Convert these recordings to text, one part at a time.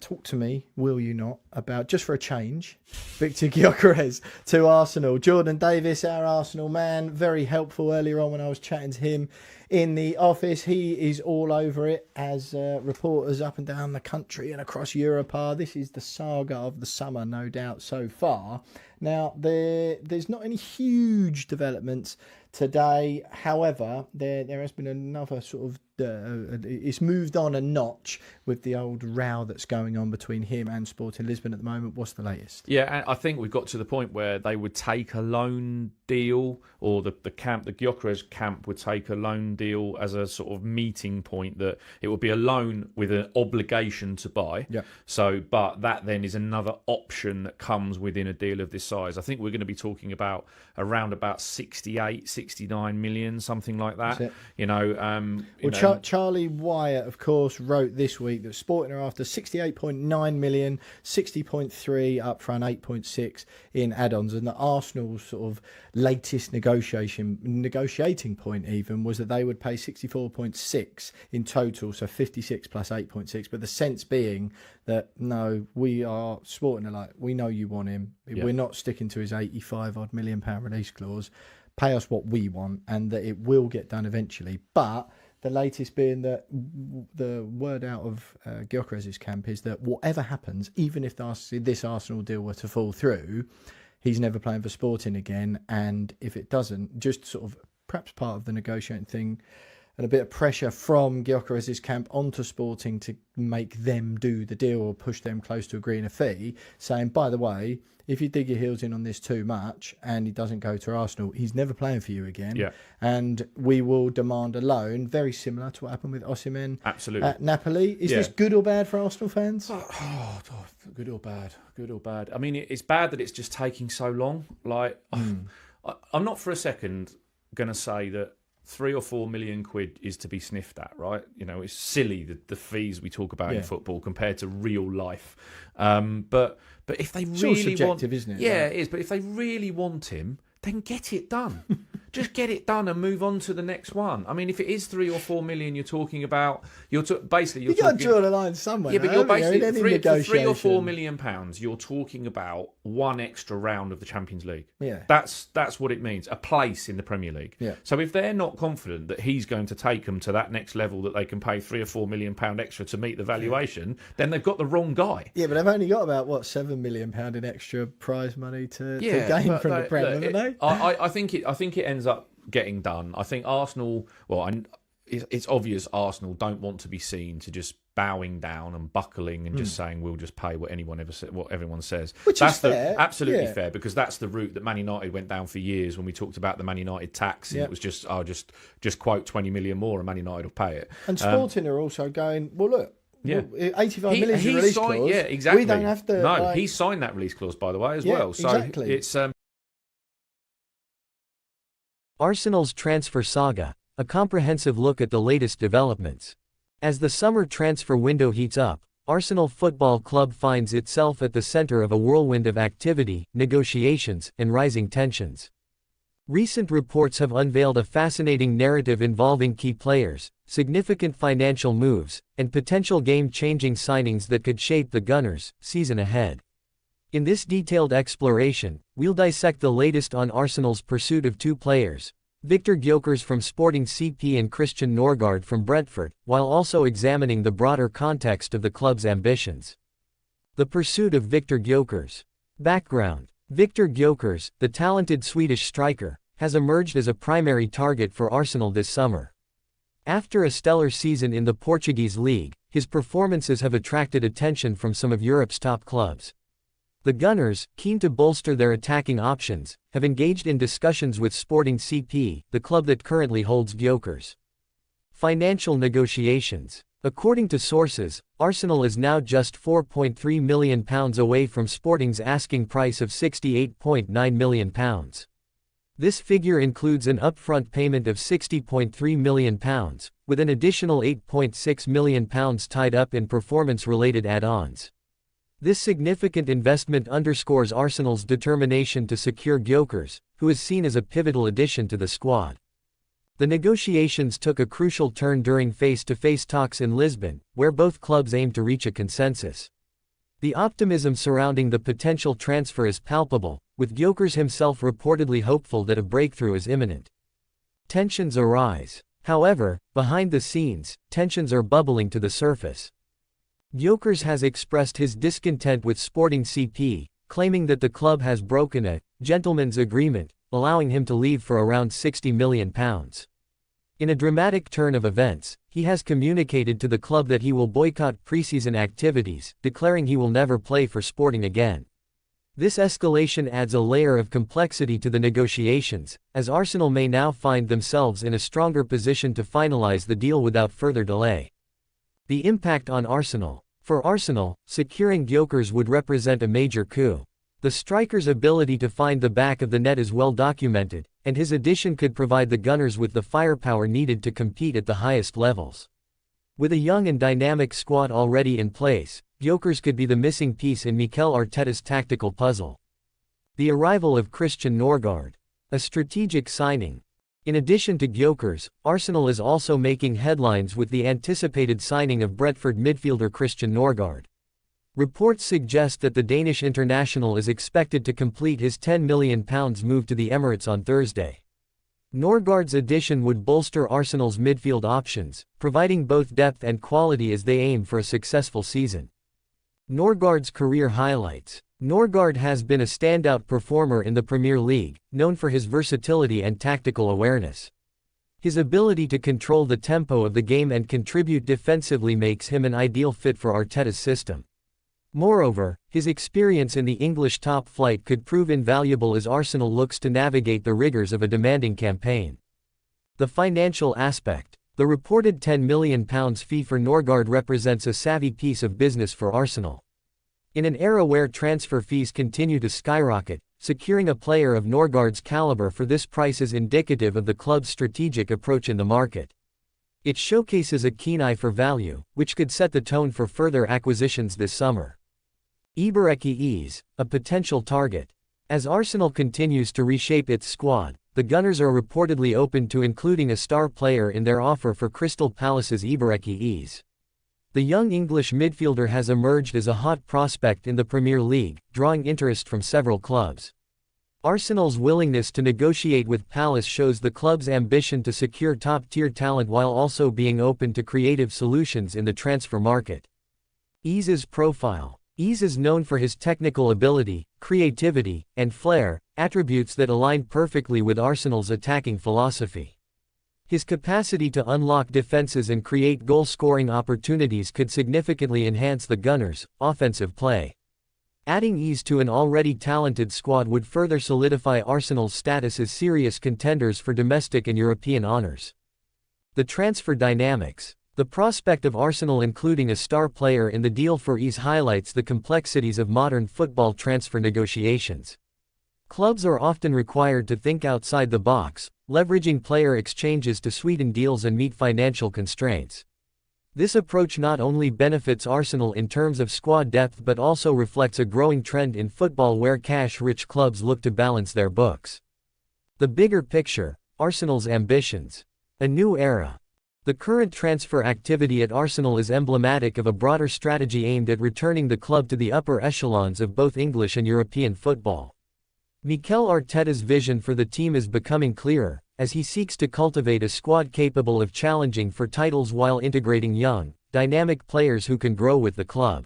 talk to me, will you not, about, just for a change, Victor Gyökeres to Arsenal. Jordan Davis, our Arsenal man, very helpful earlier on when I was chatting to him in the office. He is all over it, as reporters up and down the country and across Europe are. This is the saga of the summer, no doubt, so far. Now, there's not any huge developments today. However, there has been another sort of it's moved on a notch with the old row that's going on between him and Sporting Lisbon at the moment. What's the latest? Yeah, I think we've got to the point where they would take a loan deal, or the Gyökeres camp would take a loan deal as a sort of meeting point, that it would be a loan with an obligation to buy. Yeah. So, but that then is another option that comes within a deal of this size. I think we're going to be talking about around about 68, 69 million, something like that. That's it. You know, Charlie Wyatt, of course, wrote this week that Sporting are after 68.9 million, 60.3 up front, 8.6 in add-ons, and the Arsenal's sort of latest negotiating point even was that they would pay 64.6 in total, so 56 plus 8.6. But the sense being that no, we are Sporting are like, we know you want him. Yeah. We're not sticking to his 85 odd million pound release clause. Pay us what we want, and that it will get done eventually. But the latest being that the word out of Gyökeres' camp is that whatever happens, even if this Arsenal deal were to fall through, he's never playing for Sporting again. And if it doesn't, just sort of perhaps part of the negotiating thing and a bit of pressure from Gyökeres' camp onto Sporting to make them do the deal or push them close to agreeing a fee, saying, by the way, if you dig your heels in on this too much and he doesn't go to Arsenal, he's never playing for you again. Yeah. And we will demand a loan, very similar to what happened with Osimhen at Napoli. Is this good or bad for Arsenal fans? Good or bad? Good or bad? I mean, it's bad that it's just taking so long. Like, I'm not for a second going to say that 3 or 4 million quid is to be sniffed at, right? You know, it's silly, the fees we talk about in football compared to real life. But if they really it's all subjective, isn't it? Yeah, it is. But if they really want him, then get it done. Just get it done and move on to the next one. I mean, if it is 3 or 4 million you're talking about, basically you're got to draw the line somewhere. Yeah, but you're basically for 3 or 4 million pounds. You're talking about one extra round of the Champions League. Yeah, that's what it means. A place in the Premier League. Yeah. So if they're not confident that he's going to take them to that next level, that they can pay 3 or 4 million pound extra to meet the valuation, then they've got the wrong guy. Yeah, but they've only got about £7 million in extra prize money to gain from the Premier, haven't they? I think it ends up getting done. I think Arsenal, it's obvious Arsenal don't want to be seen to just bowing down and buckling and just saying we'll just pay what everyone says. Which is fair. Absolutely fair, because that's the route that Man United went down for years when we talked about the Man United tax. And it was just quote 20 million more and Man United will pay it. And Sporting are also going, well, look, yeah, 85 million is a release clause. Yeah, exactly. We don't have to. No, he signed that release clause, by the way, as well. So exactly. It's Arsenal's transfer saga, a comprehensive look at the latest developments. As the summer transfer window heats up, Arsenal Football Club finds itself at the center of a whirlwind of activity, negotiations, and rising tensions. Recent reports have unveiled a fascinating narrative involving key players, significant financial moves, and potential game-changing signings that could shape the Gunners' season ahead. In this detailed exploration, we'll dissect the latest on Arsenal's pursuit of two players, Victor Gyökeres from Sporting CP and Christian Norgard from Brentford, while also examining the broader context of the club's ambitions. The pursuit of Victor Gyökeres. Background: Victor Gyökeres, the talented Swedish striker, has emerged as a primary target for Arsenal this summer. After a stellar season in the Portuguese league, his performances have attracted attention from some of Europe's top clubs. The Gunners, keen to bolster their attacking options, have engaged in discussions with Sporting CP, the club that currently holds Gyökeres. Financial negotiations. According to sources, Arsenal is now just £4.3 million away from Sporting's asking price of £68.9 million. This figure includes an upfront payment of £60.3 million, with an additional £8.6 million tied up in performance-related add-ons. This significant investment underscores Arsenal's determination to secure Gyökeres, who is seen as a pivotal addition to the squad. The negotiations took a crucial turn during face-to-face talks in Lisbon, where both clubs aimed to reach a consensus. The optimism surrounding the potential transfer is palpable, with Gyökeres himself reportedly hopeful that a breakthrough is imminent. Tensions arise. However, behind the scenes, tensions are bubbling to the surface. Gyökeres has expressed his discontent with Sporting CP, claiming that the club has broken a gentleman's agreement, allowing him to leave for around £60 million. In a dramatic turn of events, he has communicated to the club that he will boycott preseason activities, declaring he will never play for Sporting again. This escalation adds a layer of complexity to the negotiations, as Arsenal may now find themselves in a stronger position to finalize the deal without further delay. The impact on Arsenal. For Arsenal, securing Gyökeres would represent a major coup. The striker's ability to find the back of the net is well documented, and his addition could provide the Gunners with the firepower needed to compete at the highest levels. With a young and dynamic squad already in place, Gyökeres could be the missing piece in Mikel Arteta's tactical puzzle. The arrival of Christian Norgard. A strategic signing. In addition to Gyökeres, Arsenal is also making headlines with the anticipated signing of Brentford midfielder Christian Norgard. Reports suggest that the Danish international is expected to complete his £10 million move to the Emirates on Thursday. Norgard's addition would bolster Arsenal's midfield options, providing both depth and quality as they aim for a successful season. Norgard's career highlights. Norgard has been a standout performer in the Premier League, known for his versatility and tactical awareness. His ability to control the tempo of the game and contribute defensively makes him an ideal fit for Arteta's system. Moreover, his experience in the English top flight could prove invaluable as Arsenal looks to navigate the rigors of a demanding campaign. The financial aspect. The reported £10 million fee for Norgard represents a savvy piece of business for Arsenal. In an era where transfer fees continue to skyrocket, securing a player of Norgard's caliber for this price is indicative of the club's strategic approach in the market. It showcases a keen eye for value, which could set the tone for further acquisitions this summer. Gyökeres, a potential target. As Arsenal continues to reshape its squad, the Gunners are reportedly open to including a star player in their offer for Crystal Palace's Gyökeres. The young English midfielder has emerged as a hot prospect in the Premier League, drawing interest from several clubs. Arsenal's willingness to negotiate with Palace shows the club's ambition to secure top-tier talent while also being open to creative solutions in the transfer market. Gyökeres' profile. Gyökeres is known for his technical ability, creativity, and flair, attributes that align perfectly with Arsenal's attacking philosophy. His capacity to unlock defenses and create goal-scoring opportunities could significantly enhance the Gunners' offensive play. Adding Gyökeres to an already talented squad would further solidify Arsenal's status as serious contenders for domestic and European honours. The transfer dynamics. The prospect of Arsenal including a star player in the deal for Gyökeres highlights the complexities of modern football transfer negotiations. Clubs are often required to think outside the box, leveraging player exchanges to sweeten deals and meet financial constraints. This approach not only benefits Arsenal in terms of squad depth but also reflects a growing trend in football where cash-rich clubs look to balance their books. The bigger picture. Arsenal's ambitions. A new era. The current transfer activity at Arsenal is emblematic of a broader strategy aimed at returning the club to the upper echelons of both English and European football. Mikel Arteta's vision for the team is becoming clearer, as he seeks to cultivate a squad capable of challenging for titles while integrating young, dynamic players who can grow with the club.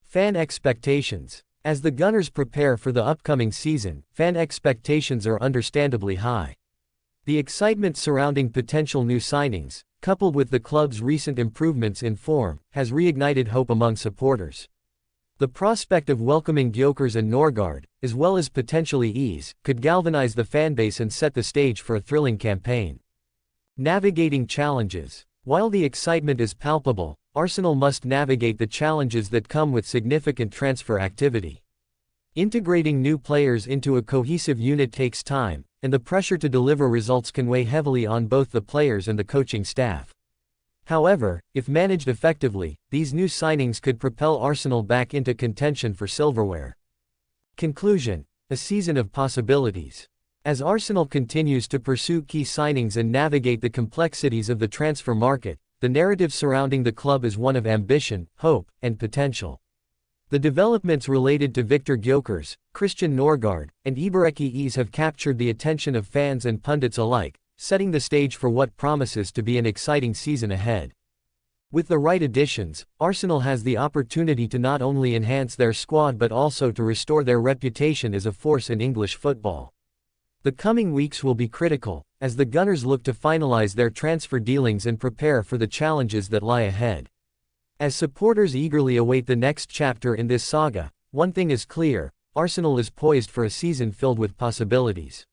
Fan expectations. As the Gunners prepare for the upcoming season, fan expectations are understandably high. The excitement surrounding potential new signings, coupled with the club's recent improvements in form, has reignited hope among supporters. The prospect of welcoming Gyökeres and Norgard, as well as potentially Gyökeres, could galvanize the fanbase and set the stage for a thrilling campaign. Navigating challenges. While the excitement is palpable, Arsenal must navigate the challenges that come with significant transfer activity. Integrating new players into a cohesive unit takes time, and the pressure to deliver results can weigh heavily on both the players and the coaching staff. However, if managed effectively, these new signings could propel Arsenal back into contention for silverware. Conclusion. A season of possibilities. As Arsenal continues to pursue key signings and navigate the complexities of the transfer market, the narrative surrounding the club is one of ambition, hope, and potential. The developments related to Victor Gyökeres, Christian Norgard, and Gyökeres have captured the attention of fans and pundits alike, setting the stage for what promises to be an exciting season ahead. With the right additions, Arsenal has the opportunity to not only enhance their squad but also to restore their reputation as a force in English football. The coming weeks will be critical, as the Gunners look to finalize their transfer dealings and prepare for the challenges that lie ahead. As supporters eagerly await the next chapter in this saga, one thing is clear: Arsenal is poised for a season filled with possibilities.